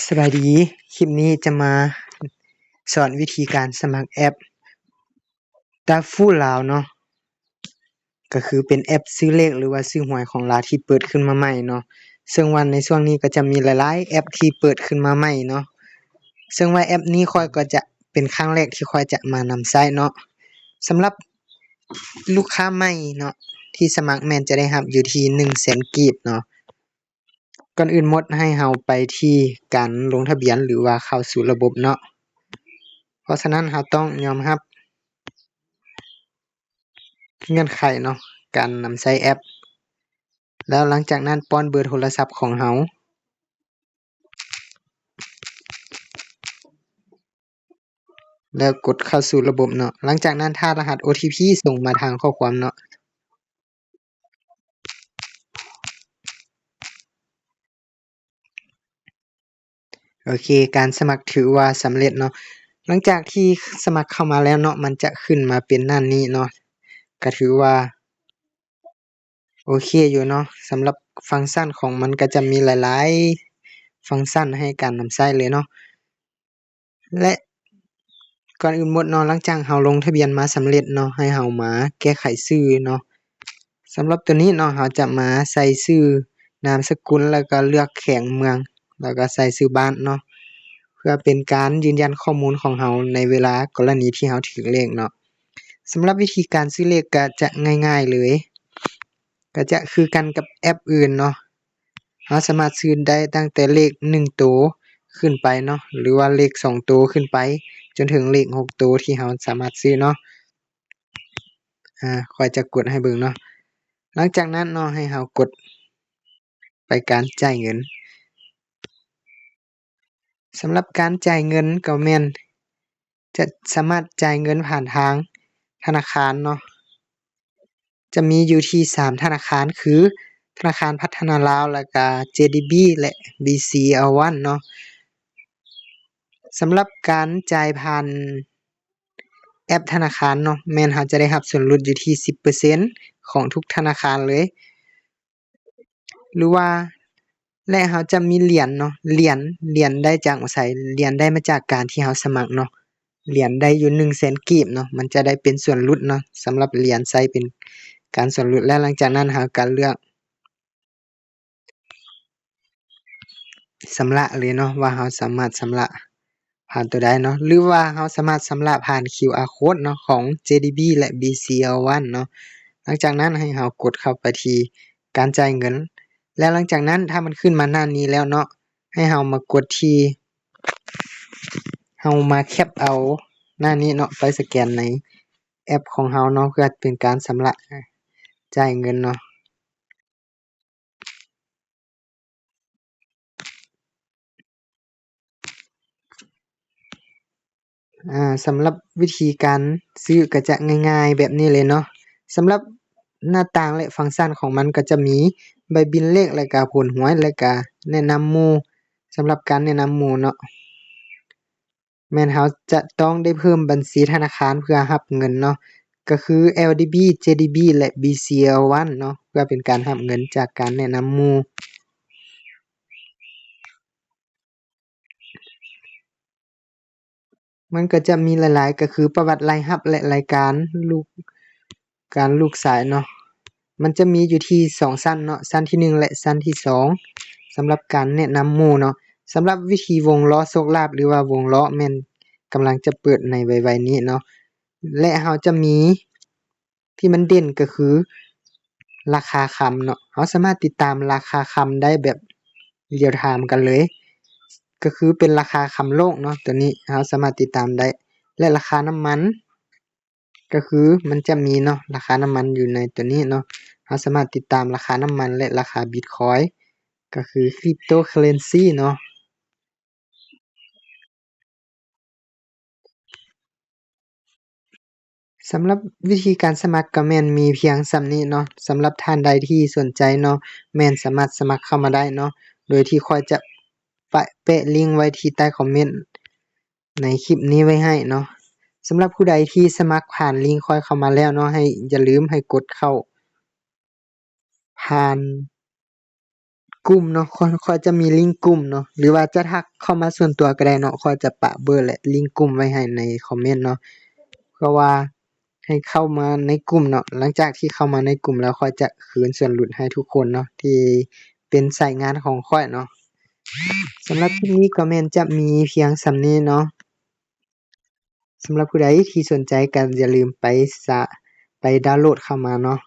สบายดี คลิปนี้จะมาสอนวิธีการสมัครแอป Dafulao เนาะก็คือเป็นแอปซื้อเลขหรือว่าซื้อหวยของลาวที่เปิดขึ้นมาใหม่เนาะซึ่งว่าในช่วงนี้ก็จะมีหลายๆแอปที่เปิดขึ้นมาใหม่เนาะซึ่งว่าแอปนี้ข้อยก็จะเป็นครั้งแรกที่ข้อยจะมานำใช้เนาะสำหรับลูกค้าใหม่เนาะที่สมัครแม่นจะได้รับอยู่ที่ 100,000 กีบเนาะก่อนอื่นหมดให้เราไปที่การลงทะเบียนหรือว่าเข้าสู่ระบบเนาะเพราะฉะนั้นเราต้องยอมรับเงื่อนไขเนาะการนำใช้แอปแล้วหลังจากนั้นป้อนเบอร์โทรศัพท์ของเราแล้วกดเข้าสู่ระบบเนาะหลังจากนั้นถ้ารหัส OTP ส่งมาทางข้อความเนาะโอเคการสมัครถือว่าสำเร็จเนาะหลังจากที่สมัครเข้ามาแล้วเนาะมันจะขึ้นมาเป็นหน้านี้เนาะก็ถือว่าโอเคอยู่เนาะสำหรับฟังก์ชันของมันก็จะมีหลายๆฟังก์ชันให้การนำใช้เลยเนาะและก่อนอื่นหมดเนาะหลังจากเราลงทะเบียนมาสำเร็จเนาะให้เรามาแก้ไขชื่อเนาะสำหรับตัวนี้เนาะเราจะมาใส่ชื่อนามสกุลแล้วก็เลือกแขวงเมืองแล้วก็ใส่ชื่อบ้านเนาะเพื่อเป็นการยืนยันข้อมูลของเราในเวลากรณีที่เราถือเลขเนาะสำหรับวิธีการซื้อเลขก็จะง่ายๆเลยก็จะคือกันกับแอปอื่นเนาะเราสามารถซื้อได้ตั้งแต่เลข1ตัวขึ้นไปเนาะหรือว่าเลข2ตัวขึ้นไปจนถึงเลข6ตัวที่เราสามารถซื้อเนาะข้อยจะกดให้เบิ่งเนาะหลังจากนั้นเนาะให้เรากดไปการจ่ายเงินสำหรับการจ่ายเงินก็แม่นจะสามารถจ่ายเงินผ่านทางธนาคารเนาะจะมีอยู่ที่3ธนาคารคือธนาคารพัฒนาลาวแล้วก็ JDB และ BCL1 เนาะสำหรับการจ่ายผ่านแอปธนาคารเนาะแม่นเราจะได้รับส่วนลดอยู่ที่ 10% ของทุกธนาคารเลยหรือว่าและเราจะมีเหรียญเนาะเหรียญได้จากไสเหรียญได้มาจากการที่เราสมัครเนาะเหรียญได้อยู่ 100,000 กีบเนาะมันจะได้เป็นส่วนลดเนาะสำหรับเหรียญใช้เป็นการส่วนลดและหลังจากนั้นเราก็เลือกชำระเลยเนาะว่าเราสามารถชำระผ่านตัวใดเนาะหรือว่าเราสามารถชำระผ่าน QR Code เนาะของ JDB และ BCL1 เนาะหลังจากนั้นให้เรากดเข้าไปที่การจ่ายเงินและหลังจากนั้นถ้ามันขึ้นมาหน้านี้แล้วเนาะให้เรามากดที่เรามาแคปเอาหน้านี้เนาะไปสแกนในแอปของเราเนาะเพื่อเป็นการชำระจ่ายเงินเนาะสำหรับวิธีการซื้อก็จะง่ายๆแบบนี้เลยเนาะสำหรับหน้าต่างและฟังก์ชันของมันก็จะมีใบบิณเลขแล้วก็ผลหวยแล้วก็แนะนำหมู่สำหรับการแนะนำหมู่เนาะแม่นเราจะต้องได้เพิ่มบัญชีธนาคารเพื่อรับเงินเนาะก็คือ LDB JDB และ BCL1 เนาะเพื่อเป็นการรับเงินจากการแนะนำหมู่มันก็จะมีหลายๆก็คือประวัติรายรับและรายการลูกสายเนาะมันจะมีอยู่ที่2ชั้นเนาะชั้นที่1และชั้นที่2สำหรับการแนะนำหมู่เนาะสำหรับวิธีวงล้อโชคลาภหรือว่าวงล้อแม่นกำลังจะเปิดในไวๆนี้เนาะและเราจะมีที่มันเด่นก็คือราคาคำเนาะเราสามารถติดตามราคาคำได้แบบ real time กันเลยก็คือเป็นราคาคำโลกเนาะตัวนี้เราสามารถติดตามได้และราคาน้ำมันก็คือมันจะมีเนาะราคาน้ำมันอยู่ในตัวนี้เนาะเราสามารถติดตามราคาน้ำมันและราคา Bitcoin ก็คือ Cryptocurrency เนาะสำหรับวิธีการสมัครก็แม่นมีเพียงส่ำนี้เนาะสำหรับท่านใดที่สนใจเนาะแม่นสามารถสมัครเข้ามาได้เนาะโดยที่ข้อยจะแปะลิงก์ไว้ที่ใต้คอมเมนต์ในคลิปนี้ไว้ให้เนาะสำหรับผู้ใดที่สมัครผ่านลิงก์ข้อยเข้ามาแล้วเนาะให้อย่าลืมให้กดเข้าผ่าน กลุ่มเนาะข้อยจะมีลิงก์กลุ่มเนาะหรือว่าจะทักเข้ามาส่วนตัวก็ได้เนาะข้อยจะปะเบอร์และลิงก์กลุ่มไว้ให้ในคอมเมนต์เนาะเพราะว่าให้เข้ามาในกลุ่มเนาะหลังจากที่เข้ามาในกลุ่มแล้วข้อยจะคืนส่วนลดให้ทุกคนเนาะที่เป็นสายงานของข้อยเนาะสำหรับคลิปนี้ก็แม่นจะมีเพียงส่ำนี้เนาะสำหรับผู้ใดที่สนใจก็อย่าลืมไปดาวน์โหลดเข้ามาเนาะ